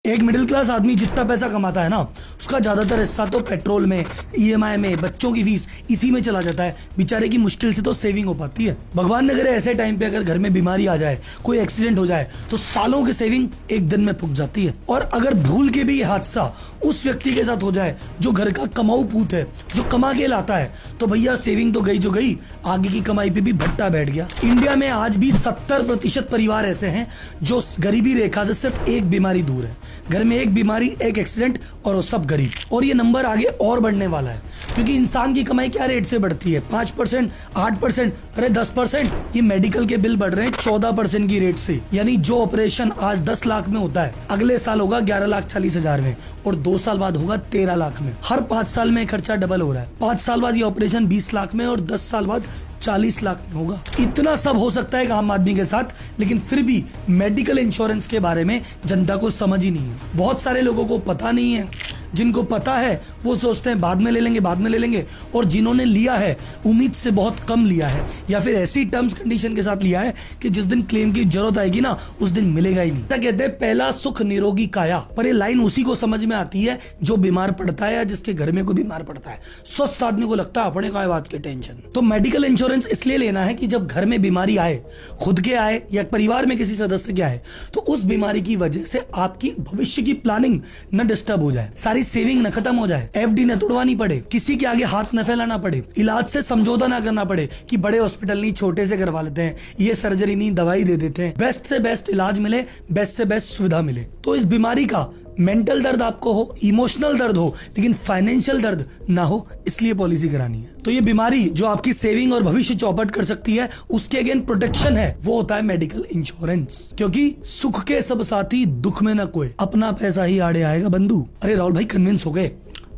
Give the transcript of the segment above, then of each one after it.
एक middle class आदमी जितना पैसा कमाता है ना, उसका ज्यादातर हिस्सा तो पेट्रोल में, ईएमआई में, बच्चों की फीस, इसी में चला जाता है। बेचारे की मुश्किल से तो सेविंग हो पाती है। भगवान न करे ऐसे टाइम पे अगर घर में बीमारी आ जाए, कोई एक्सीडेंट हो जाए, तो सालों की सेविंग एक दिन में फूक जाती है। और अगर भूल के भी हादसा उस व्यक्ति के साथ हो जाए जो घर का कमाऊ पूत है, जो कमा के लाता है, तो भैया सेविंग तो गई जो गई, आगे की कमाई पे भी भट्टा बैठ गया। इंडिया में आज भी 70% परिवार ऐसे हैं जो गरीबी रेखा से सिर्फ एक बीमारी दूर है। घर में एक बीमारी, एक एक्सीडेंट और वो सब गरीब। और ये नंबर आगे और बढ़ने वाला है, क्योंकि इंसान की कमाई क्या रेट से बढ़ती है? 5%, 8%, अरे 10%। ये मेडिकल के बिल बढ़ रहे हैं 14% की रेट से। यानी जो ऑपरेशन आज 10 लाख में होता है, अगले साल होगा 11,40,000 में, और 2 साल बाद होगा 13 लाख में। हर 5 साल में खर्चा डबल हो रहा है। 5 साल बाद ये ऑपरेशन 20 लाख में और 10 साल बाद 40 लाख में होगा। इतना सब हो सकता है एक आम आदमी के साथ, लेकिन फिर भी मेडिकल इंश्योरेंस के बारे में जनता को समझ ही नहीं है। बहुत सारे लोगों को पता नहीं है। जिनको पता है वो सोचते हैं बाद में ले लेंगे, बाद में ले लेंगे। और जिन्होंने लिया है उम्मीद से बहुत कम लिया है, या फिर ऐसी टर्म्स कंडीशन के साथ लिया है कि जिस दिन क्लेम की जरूरत आएगी ना, उस दिन मिलेगा ही नहीं। कहते हैं पहला सुख निरोगी काया, पर ये लाइन उसी को समझ में आती है जो बीमार पड़ता है या जिसके घर में कोई बीमार पड़ता है। स्वस्थ आदमी को लगता है अपने काय बात की टेंशन। तो मेडिकल इंश्योरेंस इसलिए लेना है कि जब घर में बीमारी आए, खुद के आए या परिवार में किसी सदस्य के आए, तो उस बीमारी की वजह से आपकी भविष्य की प्लानिंग न डिस्टर्ब हो जाए, सारी सेविंग न खत्म हो जाए, एफडी न तोड़वानी पड़े, किसी के आगे हाथ न फैलाना पड़े, इलाज से समझौता ना करना पड़े कि बड़े हॉस्पिटल नहीं छोटे से करवा लेते हैं, ये सर्जरी नहीं दवाई दे देते हैं। बेस्ट से बेस्ट इलाज मिले, बेस्ट से बेस्ट सुविधा मिले। तो इस बीमारी का मेंटल दर्द आपको हो, इमोशनल दर्द हो, लेकिन फाइनेंशियल दर्द ना हो, इसलिए पॉलिसी करानी है। तो ये बीमारी जो आपकी सेविंग और भविष्य चौपट कर सकती है, उसके अगेन प्रोटेक्शन है, वो होता है मेडिकल इंश्योरेंस। क्योंकि सुख के सब साथी, दुख में न कोई, अपना पैसा ही आड़े आएगा बंधु। अरे राहुल भाई कन्विंस हो गए?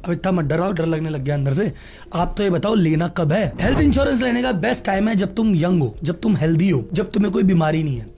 अब इतना मत डराओ, डर लगने लग गया अंदर से। आप तो ये बताओ लेना कब है? हेल्थ इंश्योरेंस लेने का बेस्ट टाइम है जब तुम यंग हो, जब तुम हेल्दी हो, जब तुम्हें कोई बीमारी नहीं है।